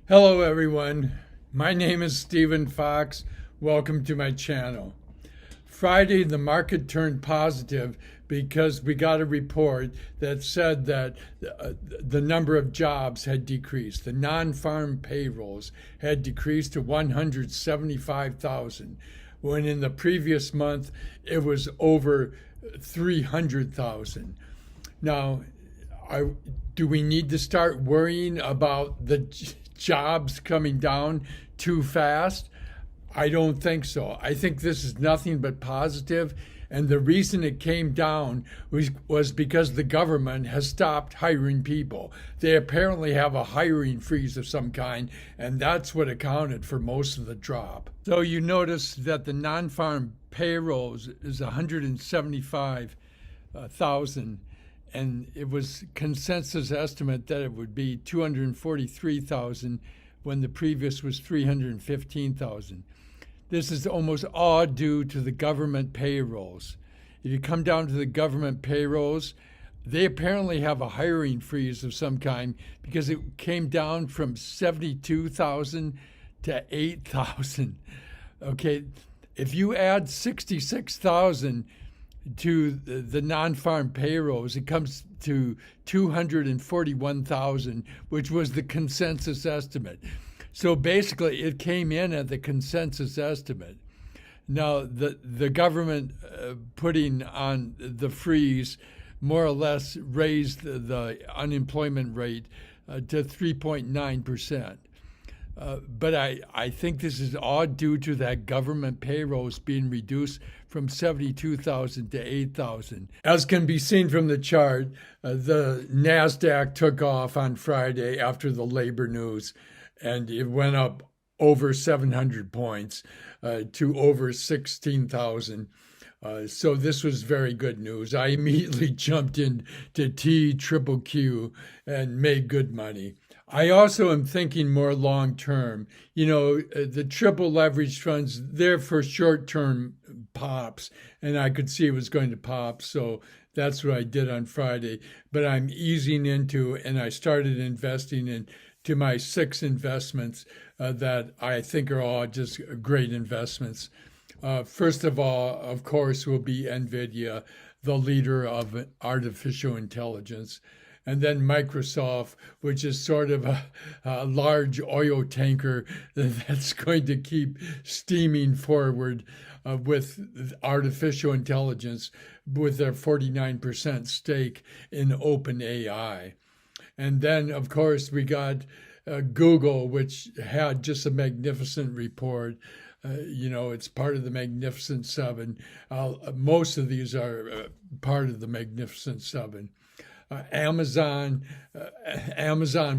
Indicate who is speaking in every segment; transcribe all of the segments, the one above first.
Speaker 1: Hello, everyone. My name is Stephen Fox. Welcome to my channel. Friday, the market turned positive because we got a report that said that the number of jobs had decreased. The non-farm payrolls had decreased to 175,000, when in the previous month it was over 300,000. Now, do we need to start worrying about the jobs coming down too fast? I don't think so. I think this is nothing but positive, and the reason it came down was because the government has stopped hiring people. They apparently have a hiring freeze of some kind, and that's what accounted for most of the drop. So you notice that the non-farm payrolls is 175,000, and it was consensus estimate that it would be 243,000 when the previous was 315,000. This is almost all due to the government payrolls. If you come down to the government payrolls, they apparently have a hiring freeze of some kind because it came down from 72,000 to 8,000. Okay, if you add 66,000 to the non-farm payrolls, it comes to 241,000, which was the consensus estimate. So basically, it came in at the consensus estimate. Now, the government putting on the freeze more or less raised the unemployment rate to 3.9%. But I think this is all due to that government payrolls being reduced from 72,000 to 8,000. As can be seen from the chart, the NASDAQ took off on Friday after the labor news, and it went up over 700 points to over 16,000. So this was very good news. I immediately jumped into TQQQ and made good money. I also am thinking more long term. The triple leverage funds, they're for short term pops, and I could see it was going to pop. So that's what I did on Friday. But I'm easing into, and I started investing into my 6 investments that I think are all just great investments. First of all, of course, will be Nvidia, the leader of artificial intelligence. And then Microsoft, which is sort of a large oil tanker that's going to keep steaming forward with artificial intelligence with their 49% stake in OpenAI. And then, of course, we got Google, which had just a magnificent report. It's part of the Magnificent Seven. Most of these are part of the Magnificent Seven. Amazon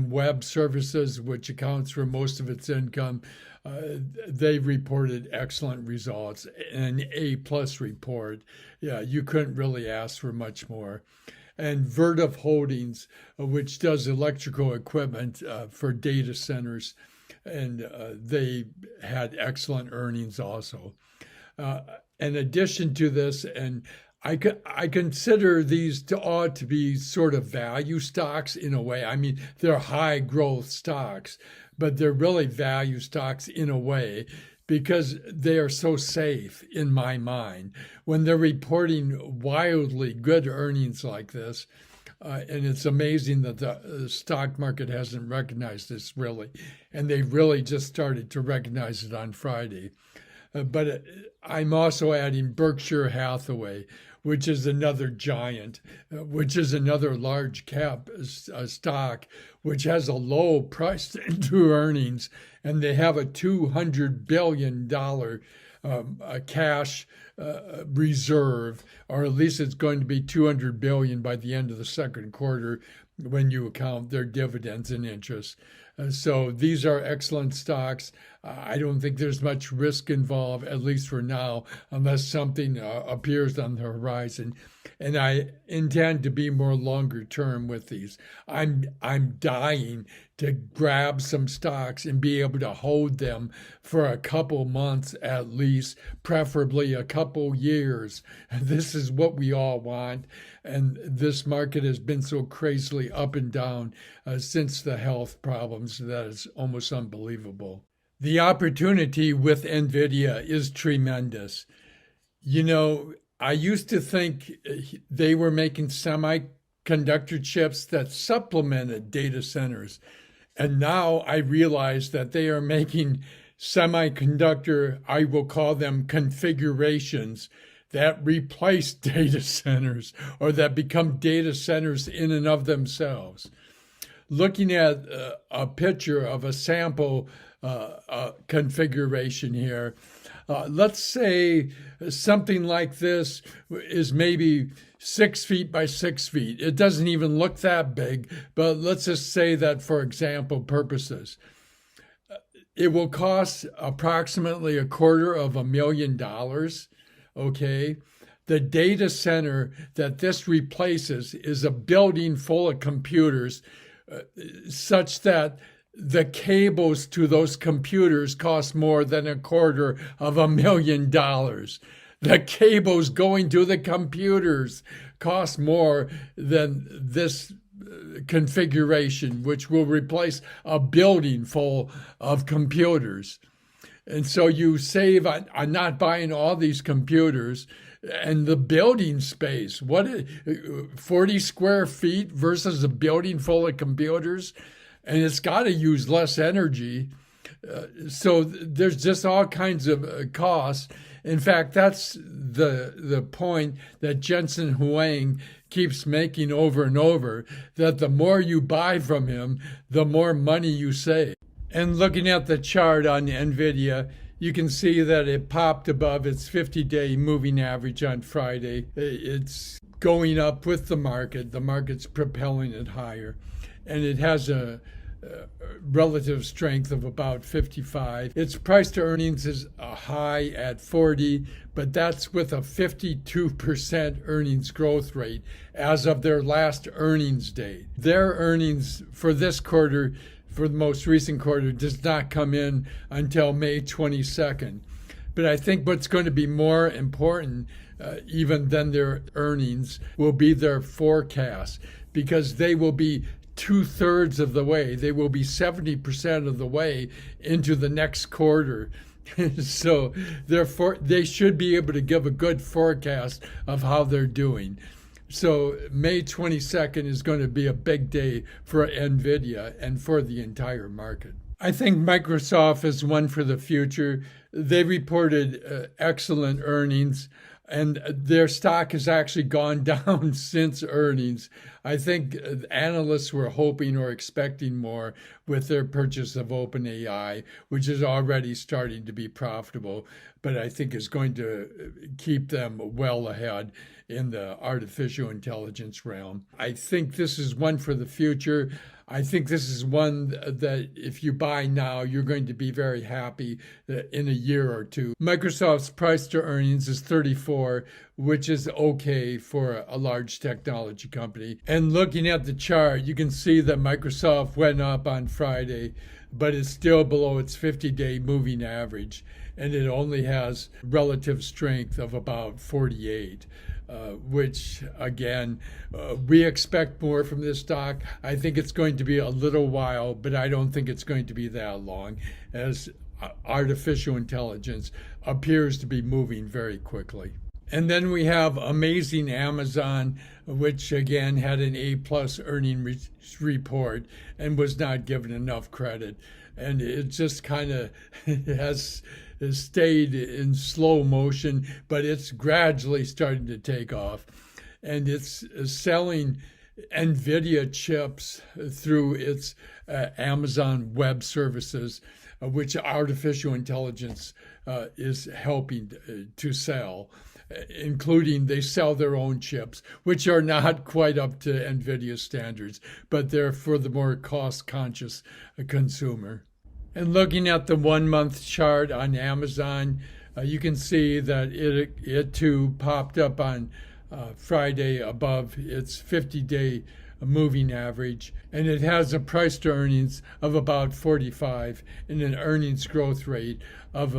Speaker 1: Web Services, which accounts for most of its income, they reported excellent results, an A+ report. Yeah, you couldn't really ask for much more. And Vertiv Holdings, which does electrical equipment for data centers, and they had excellent earnings also. In addition to this, and I consider these to be sort of value stocks in a way. I mean, they're high growth stocks, but they're really value stocks in a way because they are so safe in my mind. When they're reporting wildly good earnings like this, and it's amazing that the stock market hasn't recognized this really, and they really just started to recognize it on Friday. But I'm also adding Berkshire Hathaway, which is another giant, which is another large cap stock, which has a low price to earnings, and they have a $200 billion cash reserve, or at least it's going to be $200 billion by the end of the second quarter when you account their dividends and interest. So these are excellent stocks. I don't think there's much risk involved, at least for now, unless something appears on the horizon. And I intend to be more longer term with these. I'm dying to grab some stocks and be able to hold them for a couple months at least, preferably a couple years. This is what we all want. And this market has been so crazily up and down since the health problems mountains that is almost unbelievable. The opportunity with Nvidia is tremendous. You know, I used to think they were making semiconductor chips that supplemented data centers. And now I realize that they are making semiconductor, I will call them configurations, that replace data centers or that become data centers in and of themselves. Looking at a picture of a sample configuration here, let's say something like this is maybe 6 feet by 6 feet. It doesn't even look that big, but let's just say that for example purposes. It will cost approximately $250,000, okay? The data center that this replaces is a building full of computers, such that the cables to those computers cost more than $250,000. The cables going to the computers cost more than this configuration, which will replace a building full of computers. And so you save on not buying all these computers and the building space. 40 square feet versus a building full of computers? And it's got to use less energy. So there's just all kinds of costs. In fact, that's the point that Jensen Huang keeps making over and over, that the more you buy from him, the more money you save. And looking at the chart on Nvidia, you can see that it popped above its 50-day moving average on Friday. It's going up with the market. The market's propelling it higher. And it has a relative strength of about 55. Its price to earnings is a high at 40, but that's with a 52% earnings growth rate as of their last earnings date. Their earnings for this quarter, for the most recent quarter, does not come in until May 22nd. But I think what's going to be more important, even than their earnings, will be their forecast, because they will be 2/3 of the way. They will be 70% of the way into the next quarter. So therefore, they should be able to give a good forecast of how they're doing. So May 22nd is going to be a big day for Nvidia and for the entire market. I think Microsoft is one for the future. They reported excellent earnings, and their stock has actually gone down since earnings. I think analysts were hoping or expecting more with their purchase of OpenAI, which is already starting to be profitable, but I think is going to keep them well ahead in the artificial intelligence realm. I think this is one for the future. I think this is one that if you buy now, you're going to be very happy in a year or two. Microsoft's price to earnings is 34, which is okay for a large technology company. And looking at the chart, you can see that Microsoft went up on Friday, but it's still below its 50-day moving average, and it only has relative strength of about 48. Which, again, we expect more from this stock. I think it's going to be a little while, but I don't think it's going to be that long, as artificial intelligence appears to be moving very quickly. And then we have amazing Amazon, which again had an A+ earnings report and was not given enough credit. And it just kind of has stayed in slow motion, but it's gradually starting to take off. And it's selling Nvidia chips through its Amazon Web Services, which artificial intelligence is helping to sell, including they sell their own chips, which are not quite up to Nvidia standards, but they're for the more cost-conscious consumer. And looking at the 1-month chart on Amazon, you can see that it too popped up on Friday above its 50-day moving average, and it has a price to earnings of about 45 and an earnings growth rate of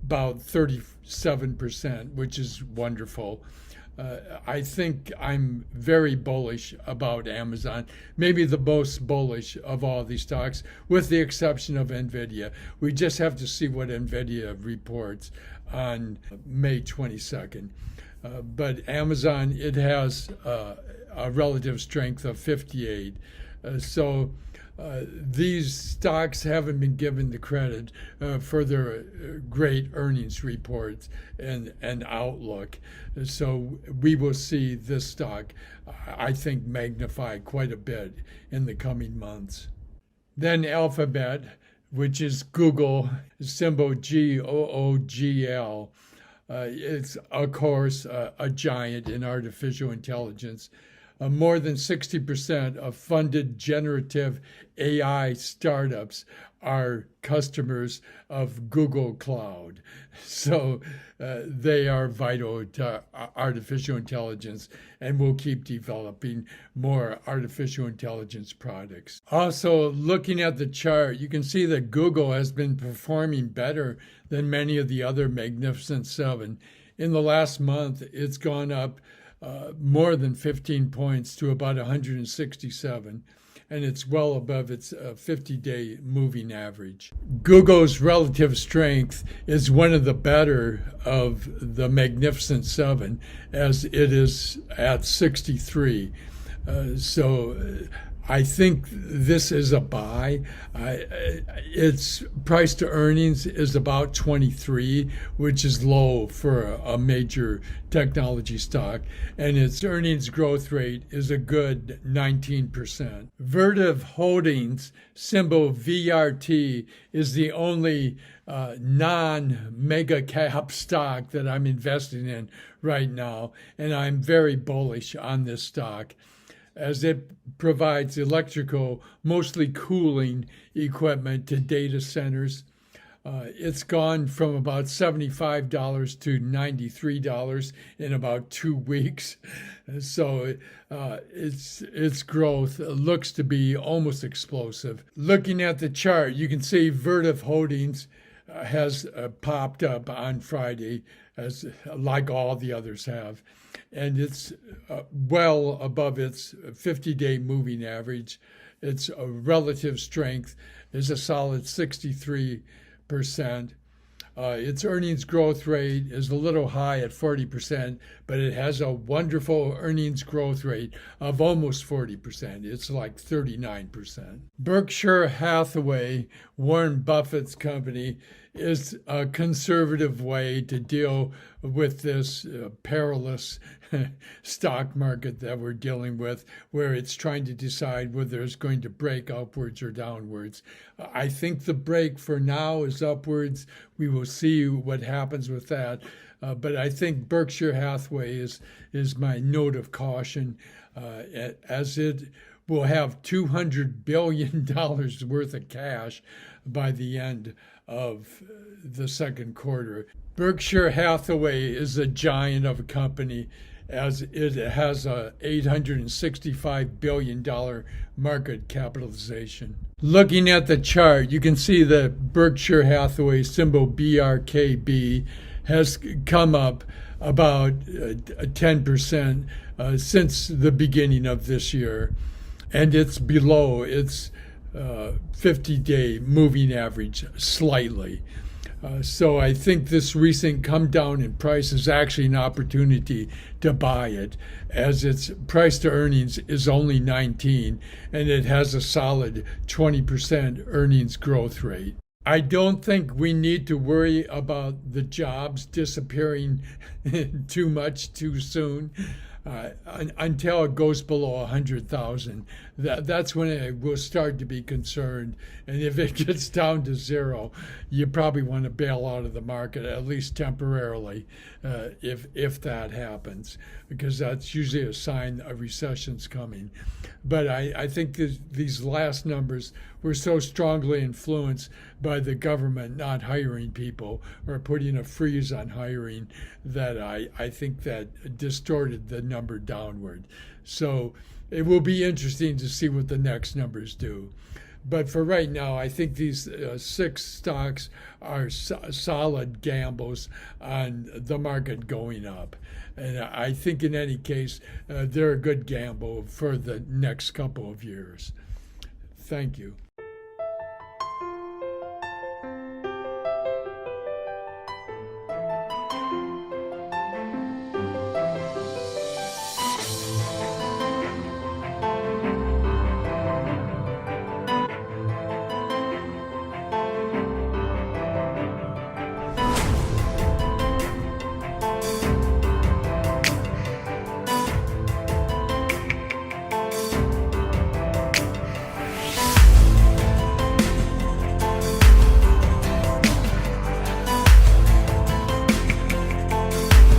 Speaker 1: about 37%, which is wonderful. I think I'm very bullish about Amazon, maybe the most bullish of all these stocks, with the exception of Nvidia. We just have to see what Nvidia reports on May 22nd. But Amazon, it has a relative strength of 58. These stocks haven't been given the credit for their great earnings reports and outlook. So we will see this stock, I think, magnify quite a bit in the coming months. Then Alphabet, which is Google, symbol GOOGL. It's, of course, a giant in artificial intelligence. More than 60% of funded generative AI startups are customers of Google Cloud. So they are vital to artificial intelligence and will keep developing more artificial intelligence products. Also, looking at the chart, you can see that Google has been performing better than many of the other Magnificent Seven. In the last month, it's gone up more than 15 points to about 167, and it's well above its 50-day moving average. Google's relative strength is one of the better of the Magnificent Seven, as it is at 63. I think this is a buy. Its price to earnings is about 23, which is low for a major technology stock, and its earnings growth rate is a good 19%. Vertiv Holdings, symbol VRT, is the only non-mega cap stock that I'm investing in right now, and I'm very bullish on this stock, as it provides electrical, mostly cooling equipment to data centers. It's gone from about $75 to $93 in about 2 weeks. So its growth looks to be almost explosive. Looking at the chart, you can see Vertiv Holdings has popped up on Friday, as like all the others have, and it's well above its 50-day moving average. Its relative strength is a solid 63%. Its earnings growth rate is a little high at 40%, but it has a wonderful earnings growth rate of almost 40%. It's like 39%. Berkshire Hathaway, Warren Buffett's company, is a conservative way to deal with this perilous stock market that we're dealing with, where it's trying to decide whether it's going to break upwards or downwards. I think the break for now is upwards. We will see what happens with that. But I think Berkshire Hathaway is my note of caution, as it will have $200 billion worth of cash by the end of the second quarter. Berkshire Hathaway is a giant of a company, as it has a $865 billion market capitalization. Looking at the chart, you can see that Berkshire Hathaway, symbol BRKB, has come up about 10% since the beginning of this year, and it's below its 50-day moving average slightly. So I think this recent come down in price is actually an opportunity to buy it, as its price to earnings is only 19, and it has a solid 20% earnings growth rate. I don't think we need to worry about the jobs disappearing too much too soon. Until it goes below 100,000, that's when it will start to be concerned. And if it gets down to zero, you probably want to bail out of the market, at least temporarily, if that happens, because that's usually a sign a recession's coming. But I think these last numbers were so strongly influenced by the government not hiring people or putting a freeze on hiring that I think that distorted the number downward. So it will be interesting to see what the next numbers do. But for right now, I think these six stocks are solid gambles on the market going up. And I think in any case, they're a good gamble for the next couple of years. Thank you.